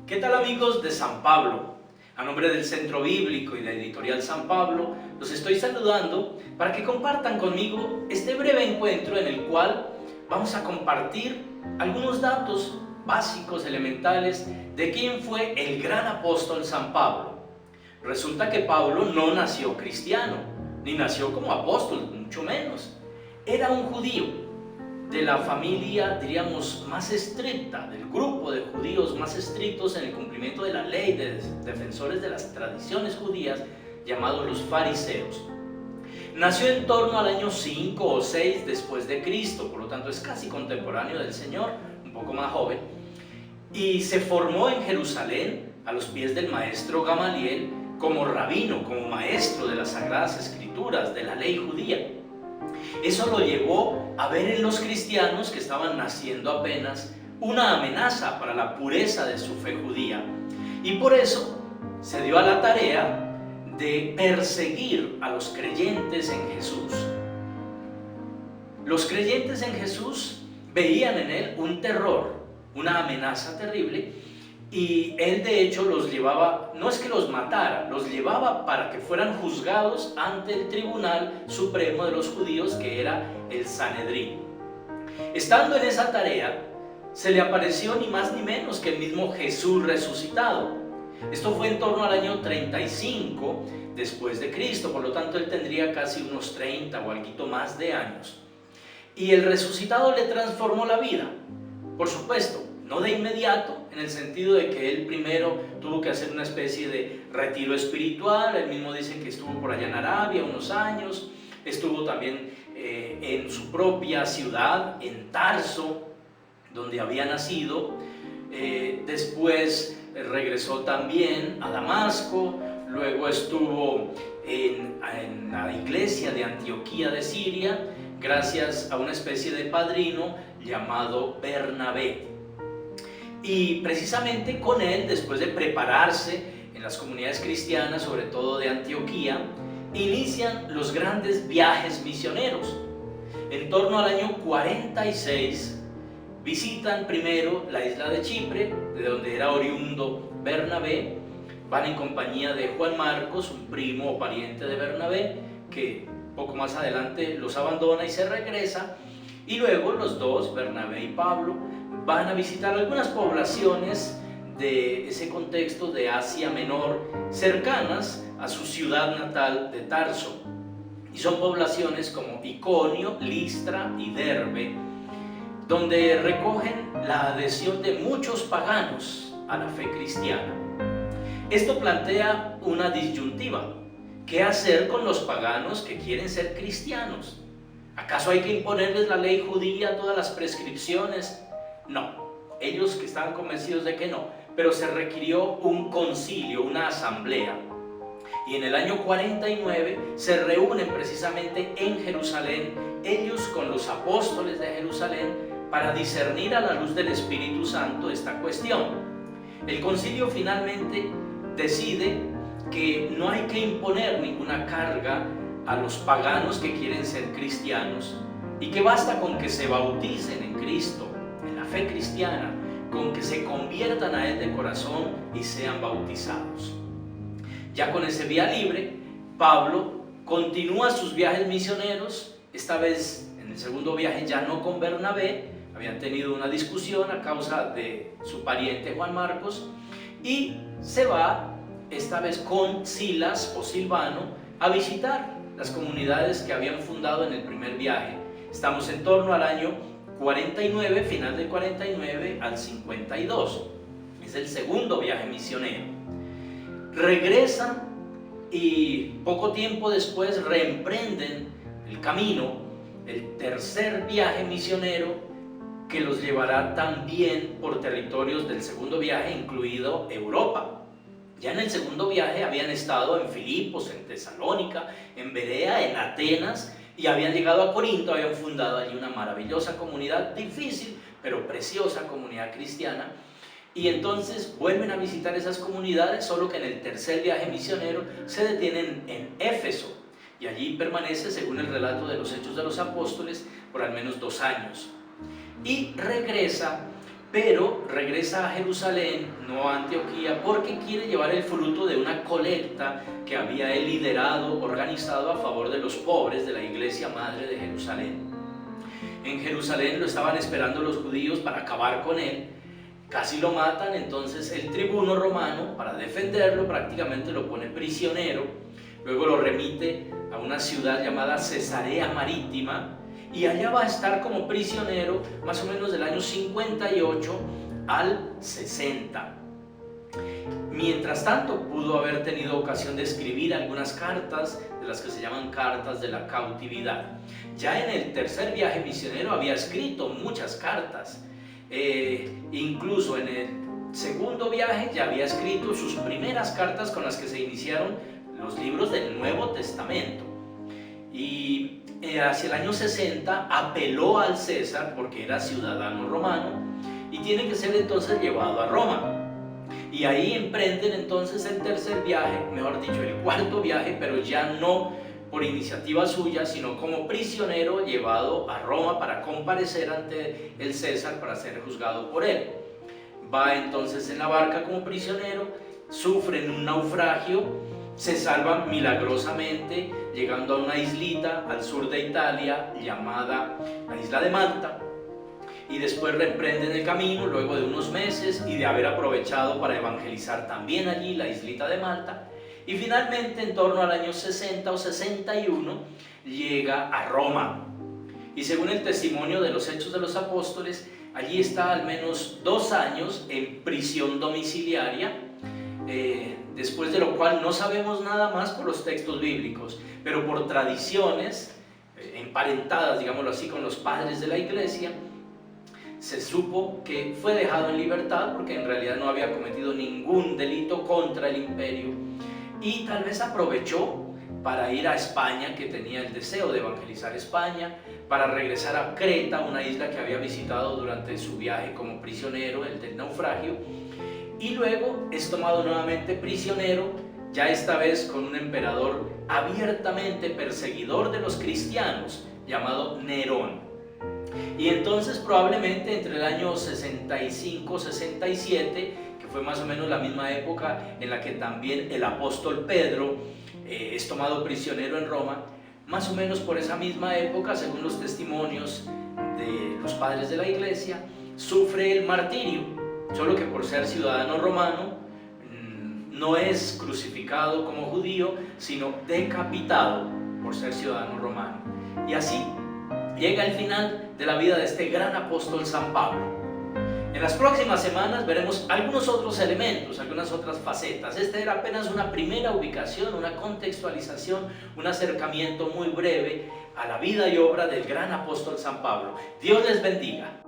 ¿Qué tal, amigos de San Pablo? A nombre del Centro Bíblico y la Editorial San Pablo, los estoy saludando para que compartan conmigo este breve encuentro en el cual vamos a compartir algunos datos básicos, elementales, de quién fue el gran apóstol San Pablo. Resulta que Pablo no nació cristiano, ni nació como apóstol, mucho menos. Era un judío de la familia, diríamos, más estricta, del grupo de judíos más estrictos en el cumplimiento de la ley, de defensores de las tradiciones judías, llamados los fariseos. Nació en torno al año 5 o 6 después de Cristo, por lo tanto es casi contemporáneo del Señor, un poco más joven, y se formó en Jerusalén a los pies del maestro Gamaliel como rabino, como maestro de las Sagradas Escrituras, de la ley judía. Eso lo llevó a ver en los cristianos que estaban naciendo apenas una amenaza para la pureza de su fe judía, y por eso se dio a la tarea de perseguir a los creyentes en Jesús. Los creyentes en Jesús veían en él un terror, una amenaza terrible, y él de hecho los llevaba, no es que los matara, los llevaba para que fueran juzgados ante el tribunal supremo de los judíos, que era el Sanedrín. Estando en esa tarea, se le apareció ni más ni menos que el mismo Jesús resucitado. Esto fue en torno al año 35 después de Cristo, por lo tanto él tendría casi unos 30 o algo más de años. Y el resucitado le transformó la vida, por supuesto, no de inmediato, en el sentido de que él primero tuvo que hacer una especie de retiro espiritual. Él mismo dice que estuvo por allá en Arabia unos años, estuvo también en su propia ciudad, en Tarso, donde había nacido. Después regresó también a Damasco, luego estuvo en la iglesia de Antioquía de Siria, gracias a una especie de padrino llamado Bernabé. Y precisamente con él, después de prepararse en las comunidades cristianas, sobre todo de Antioquía, inician los grandes viajes misioneros. En torno al año 46, visitan primero la isla de Chipre, de donde era oriundo Bernabé. Van en compañía de Juan Marcos, un primo o pariente de Bernabé, que poco más adelante los abandona y se regresa. Y luego los dos, Bernabé y Pablo, van a visitar algunas poblaciones de ese contexto de Asia Menor, cercanas a su ciudad natal de Tarso. Y son poblaciones como Iconio, Listra y Derbe, donde recogen la adhesión de muchos paganos a la fe cristiana. Esto plantea una disyuntiva. ¿Qué hacer con los paganos que quieren ser cristianos? ¿Acaso hay que imponerles la ley judía, todas las prescripciones? No, ellos que estaban convencidos de que no, pero se requirió un concilio, una asamblea. Y en el año 49 se reúnen precisamente en Jerusalén, ellos con los apóstoles de Jerusalén, para discernir a la luz del Espíritu Santo esta cuestión. El concilio finalmente decide que no hay que imponer ninguna carga a los paganos que quieren ser cristianos, y que basta con que se bauticen en Cristo, en la fe cristiana, con que se conviertan a Él de corazón y sean bautizados. Ya con ese vía libre, Pablo continúa sus viajes misioneros, esta vez en el segundo viaje ya no con Bernabé, habían tenido una discusión a causa de su pariente Juan Marcos, y se va esta vez con Silas o Silvano a visitar las comunidades que habían fundado en el primer viaje. Estamos en torno al año 49, final del 49 al 52. Es el segundo viaje misionero. Regresan y poco tiempo después reemprenden el camino, el tercer viaje misionero, que los llevará también por territorios del segundo viaje, incluido Europa. Ya en el segundo viaje habían estado en Filipos, en Tesalónica, en Berea, en Atenas, y habían llegado a Corinto, habían fundado allí una maravillosa comunidad, difícil pero preciosa comunidad cristiana. Y entonces vuelven a visitar esas comunidades, solo que en el tercer viaje misionero se detienen en Éfeso, y allí permanece, según el relato de los Hechos de los Apóstoles, por al menos 2 años. Y regresa, pero regresa a Jerusalén, no a Antioquía, porque quiere llevar el fruto de una colecta que había él liderado, organizado a favor de los pobres de la iglesia madre de Jerusalén. En Jerusalén lo estaban esperando los judíos para acabar con él, casi lo matan. Entonces el tribuno romano, para defenderlo, prácticamente lo pone prisionero, luego lo remite a una ciudad llamada Cesarea Marítima, y allá va a estar como prisionero más o menos del año 58 al 60. Mientras tanto, pudo haber tenido ocasión de escribir algunas cartas, de las que se llaman cartas de la cautividad. Ya en el tercer viaje misionero había escrito muchas cartas, incluso en el segundo viaje ya había escrito sus primeras cartas con las que se iniciaron los libros del Nuevo Testamento. Y hacia el año 60 apeló al César porque era ciudadano romano y tiene que ser entonces llevado a Roma. Y ahí emprenden entonces el tercer viaje, mejor dicho, el cuarto viaje, pero ya no por iniciativa suya, sino como prisionero llevado a Roma para comparecer ante el César para ser juzgado por él. Va entonces en la barca como prisionero, sufre un naufragio, se salva milagrosamente llegando a una islita al sur de Italia llamada la isla de Malta, y después reemprenden el camino luego de unos meses y de haber aprovechado para evangelizar también allí la islita de Malta, y finalmente en torno al año 60 o 61 llega a Roma. Y según el testimonio de los Hechos de los Apóstoles, allí está al menos 2 años en prisión domiciliaria, después de lo cual no sabemos nada más por los textos bíblicos, pero por tradiciones emparentadas, digámoslo así, con los padres de la iglesia, se supo que fue dejado en libertad porque en realidad no había cometido ningún delito contra el imperio, y tal vez aprovechó para ir a España, que tenía el deseo de evangelizar España, para regresar a Creta, una isla que había visitado durante su viaje como prisionero, el del naufragio, y luego es tomado nuevamente prisionero, ya esta vez con un emperador abiertamente perseguidor de los cristianos, llamado Nerón. Y entonces probablemente entre el año 65-67, que fue más o menos la misma época en la que también el apóstol Pedro es tomado prisionero en Roma, más o menos por esa misma época, según los testimonios de los padres de la iglesia, sufre el martirio, solo que por ser ciudadano romano no es crucificado como judío, sino decapitado por ser ciudadano romano. Y así llega el final de la vida de este gran apóstol San Pablo. En las próximas semanas veremos algunos otros elementos, algunas otras facetas. Esta era apenas una primera ubicación, una contextualización, un acercamiento muy breve a la vida y obra del gran apóstol San Pablo. Dios les bendiga.